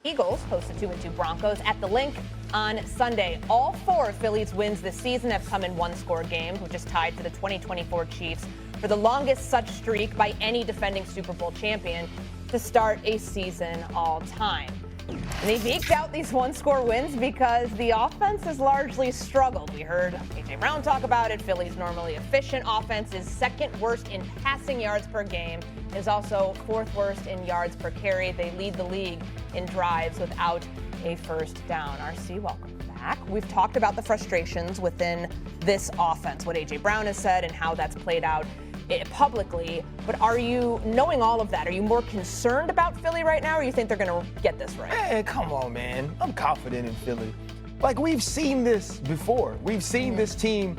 Eagles host the 2-2 Broncos at the Link on Sunday. All 4 of Philly's wins this season have come in one-score games, which is tied for the 2024 Chiefs for the longest such streak by any defending Super Bowl champion to start a season all time. And they've eked out these one-score wins because the offense has largely struggled. We heard A.J. Brown talk about it. Philly's normally efficient offense is second worst in passing yards per game, is also 4th worst in yards per carry. They lead the league in drives without a first down. RC, welcome back. We've talked about the frustrations within this offense, what A.J. Brown has said and how that's played out publicly, but are you, knowing all of that, are you more concerned about Philly right now, or you think they're going to get this right? Man, come on, man. I'm confident in Philly. Like, we've seen this before. We've seen this team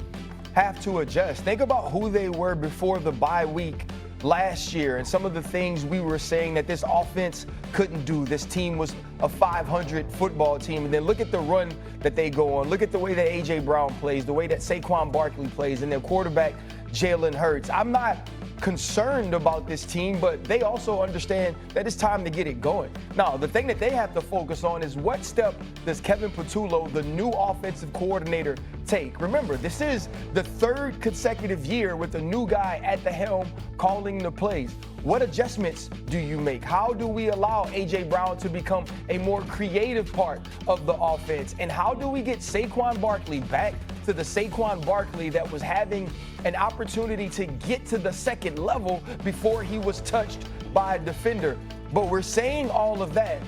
have to adjust. Think about who they were before the bye week last year and some of the things we were saying that this offense couldn't do. This team was a 500 football team. And then look at the run that they go on. Look at the way that A.J. Brown plays, the way that Saquon Barkley plays, and their quarterback, Jalen Hurts. I'm not concerned about this team, but they also understand that it's time to get it going. Now, the thing that they have to focus on is what step does Kevin Patullo, the new offensive coordinator, take? Remember, this is the 3rd consecutive year with a new guy at the helm calling the plays. What adjustments do you make? How do we allow A.J. Brown to become a more creative part of the offense? And how do we get Saquon Barkley back to the Saquon Barkley that was having an opportunity to get to the second level before he was touched by a defender? But we're saying all of that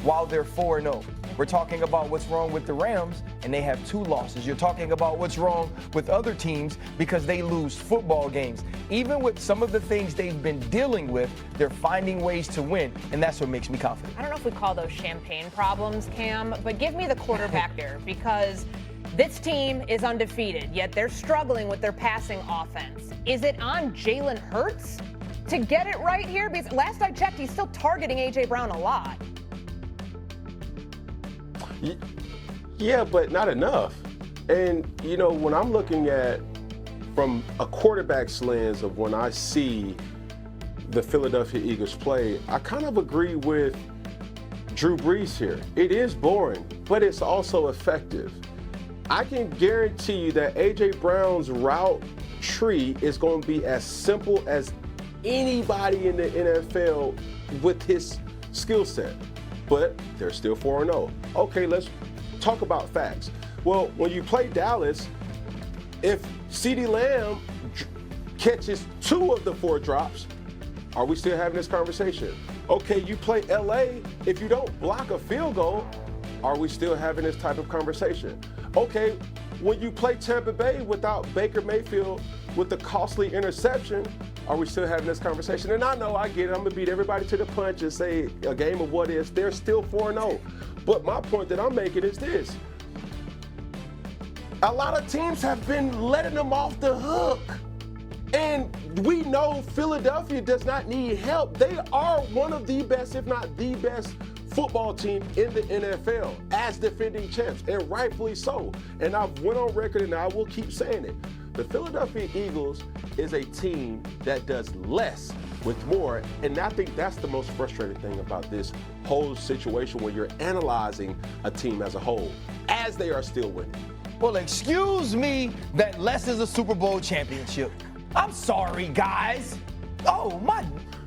while they're 4-0. We're talking about what's wrong with the Rams, and they have 2 losses. You're talking about what's wrong with other teams because they lose football games. Even with some of the things they've been dealing with, they're finding ways to win, and that's what makes me confident. I don't know if we call those champagne problems, Cam, but give me the quarterback there, because this team is undefeated, yet they're struggling with their passing offense. Is it on Jalen Hurts to get it right here? Because last I checked, he's still targeting A.J. Brown a lot. Yeah, but not enough. And, you know, when I'm looking at from a quarterback's lens of when I see the Philadelphia Eagles play, I kind of agree with Drew Brees here. It is boring, but it's also effective. I can guarantee you that A.J. Brown's route tree is going to be as simple as anybody in the NFL with his skill set. But they're still 4-0. Okay, let's talk about facts. Well, when you play Dallas, if CeeDee Lamb catches 2 of the 4 drops, are we still having this conversation? Okay, you play LA, if you don't block a field goal, are we still having this type of conversation? Okay, when you play Tampa Bay without Baker Mayfield with the costly interception, are we still having this conversation? And I know, I get it. I'm going to beat everybody to the punch and say a game of what ifs. They're still 4-0. But my point that I'm making is this. A lot of teams have been letting them off the hook. And we know Philadelphia does not need help. They are one of the best, if not the best, football team in the NFL as defending champs, and rightfully so. And I've went on record, and I will keep saying it. The Philadelphia Eagles is a team that does less with more, and I think that's the most frustrating thing about this whole situation when you're analyzing a team as a whole, as they are still winning. Well, excuse me that less is a Super Bowl championship. I'm sorry, guys. Oh,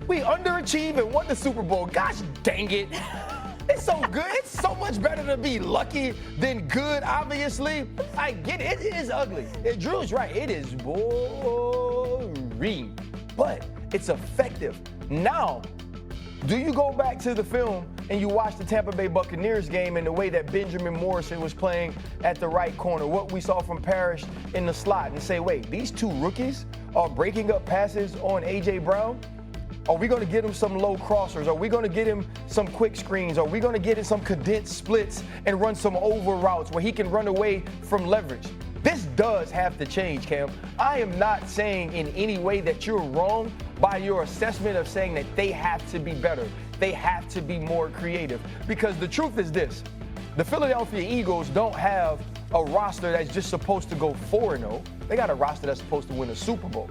we underachieved and won the Super Bowl. Gosh dang it. It's so good. It's so much better to be lucky than good, obviously. I get it. It is ugly. Drew's right. It is boring, but it's effective. Now, do you go back to the film and you watch the Tampa Bay Buccaneers game and the way that Benjamin Morrison was playing at the right corner, what we saw from Parrish in the slot, and say, wait, these 2 rookies are breaking up passes on A.J. Brown? Are we going to get him some low crossers? Are we going to get him some quick screens? Are we going to get him some condensed splits and run some over routes where he can run away from leverage? This does have to change, Cam. I am not saying in any way that you're wrong by your assessment of saying that they have to be better. They have to be more creative. Because the truth is this. The Philadelphia Eagles don't have a roster that's just supposed to go 4-0. They got a roster that's supposed to win a Super Bowl.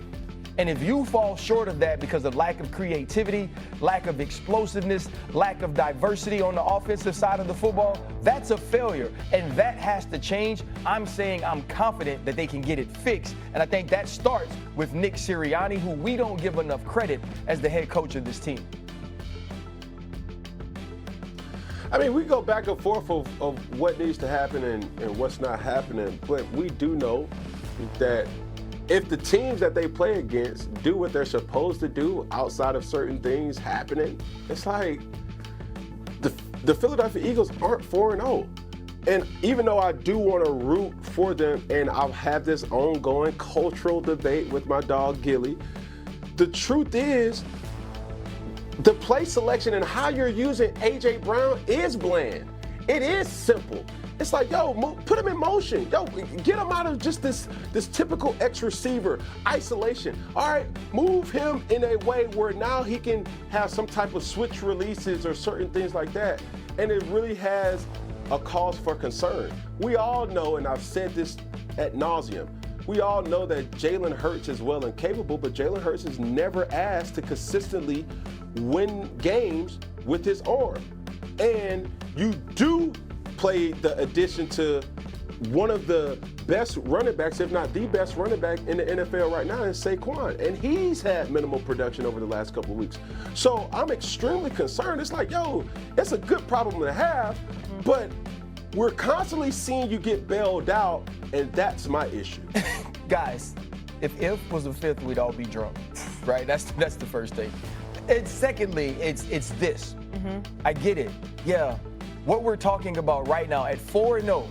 And if you fall short of that because of lack of creativity, lack of explosiveness, lack of diversity on the offensive side of the football, that's a failure. And that has to change. I'm saying I'm confident that they can get it fixed. And I think that starts with Nick Sirianni, who we don't give enough credit as the head coach of this team. I mean, we go back and forth of what needs to happen and what's not happening, but we do know that if the teams that they play against do what they're supposed to do outside of certain things happening, it's like the Philadelphia Eagles aren't 4-0. And even though I do want to root for them and I'll have this ongoing cultural debate with my dog Gilly, the truth is, the play selection and how you're using A.J. Brown is bland. It is simple. It's like, yo, put him in motion. Yo, get him out of just this typical X receiver isolation. All right, move him in a way where now he can have some type of switch releases or certain things like that. And it really has a cause for concern. We all know, and I've said this ad nauseum, we all know that Jalen Hurts is well and capable, but Jalen Hurts is never asked to consistently win games with his arm. And you do play the addition to one of the best running backs, if not the best running back in the NFL right now, is Saquon. And he's had minimal production over the last couple of weeks. So I'm extremely concerned. It's like, yo, it's a good problem to have, but we're constantly seeing you get bailed out, and that's my issue. Guys, if was a fifth, we'd all be drunk, right? That's the first thing. And secondly, it's this. I get it. Yeah, what we're talking about right now at 4-0,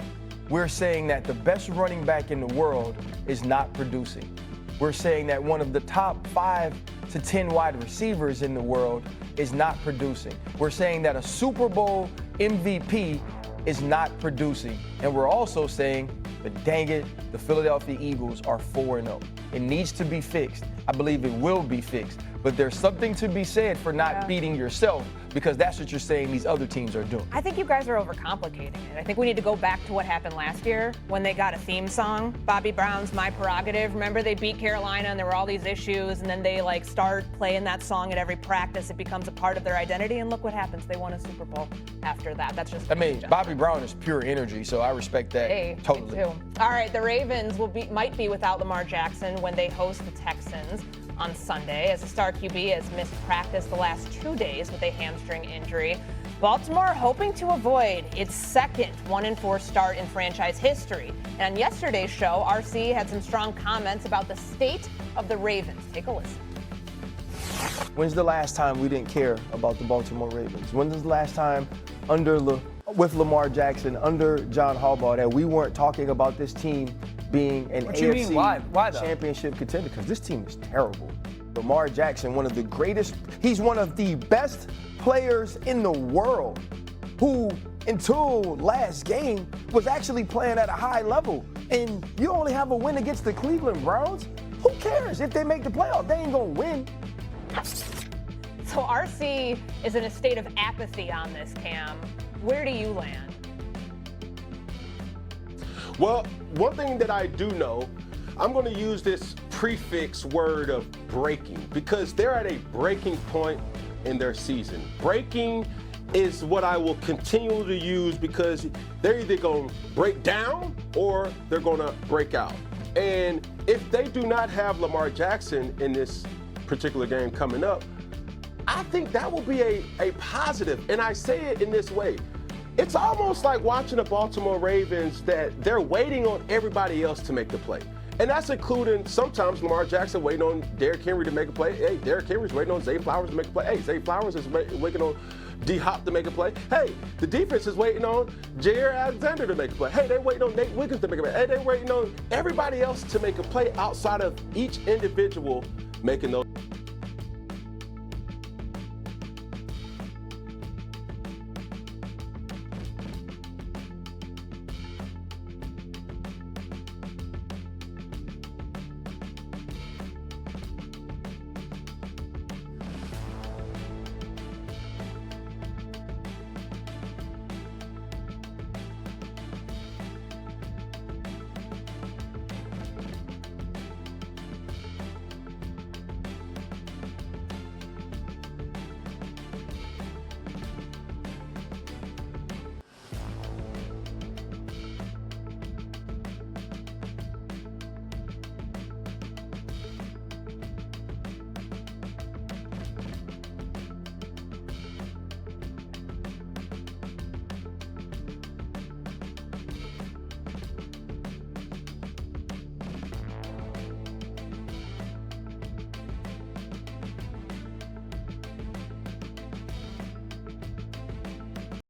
we're saying that the best running back in the world is not producing. We're saying that one of the top 5 to 10 wide receivers in the world is not producing. We're saying that a Super Bowl MVP is not producing. And we're also saying, but dang it, the Philadelphia Eagles are 4-0. It needs to be fixed. I believe it will be fixed. But there's something to be said for not beating yourself, because that's what you're saying these other teams are doing. I think you guys are overcomplicating it. I think we need to go back to what happened last year when they got a theme song, Bobby Brown's My Prerogative. Remember, they beat Carolina and there were all these issues, and then they start playing that song at every practice. It becomes a part of their identity, and look what happens. They won a Super Bowl after that. That's just Bobby Brown is pure energy, so I respect that totally. Me too. All right, the Ravens might be without Lamar Jackson when they host the Texans on Sunday, as the star QB has missed practice the last 2 days with a hamstring injury. Baltimore hoping to avoid its second 1-4 start in franchise history. And on yesterday's show, RC had some strong comments about the state of the Ravens. Take a listen. When's the last time we didn't care about the Baltimore Ravens? When was the last time with Lamar Jackson, under John Harbaugh, that we weren't talking about this team being an AFC Why championship contender? Because this team is terrible. Lamar Jackson, one of the greatest, he's one of the best players in the world, who until last game was actually playing at a high level. And you only have a win against the Cleveland Browns? Who cares if they make the playoff? They ain't gonna win. So RC is in a state of apathy on this, Cam. Where do you land? Well, one thing that I do know, I'm going to use this prefix word of breaking, because they're at a breaking point in their season. Breaking is what I will continue to use, because they're either going to break down or they're going to break out. And if they do not have Lamar Jackson in this particular game coming up, I think that will be a positive. And I say it in this way. It's almost like watching the Baltimore Ravens, that they're waiting on everybody else to make the play. And that's including sometimes Lamar Jackson waiting on Derrick Henry to make a play. Hey, Derrick Henry's waiting on Zay Flowers to make a play. Hey, Zay Flowers is waiting on D-Hop to make a play. Hey, the defense is waiting on Jair Alexander to make a play. Hey, they're waiting on Nate Wiggins to make a play. Hey, they're waiting on everybody else to make a play outside of each individual making those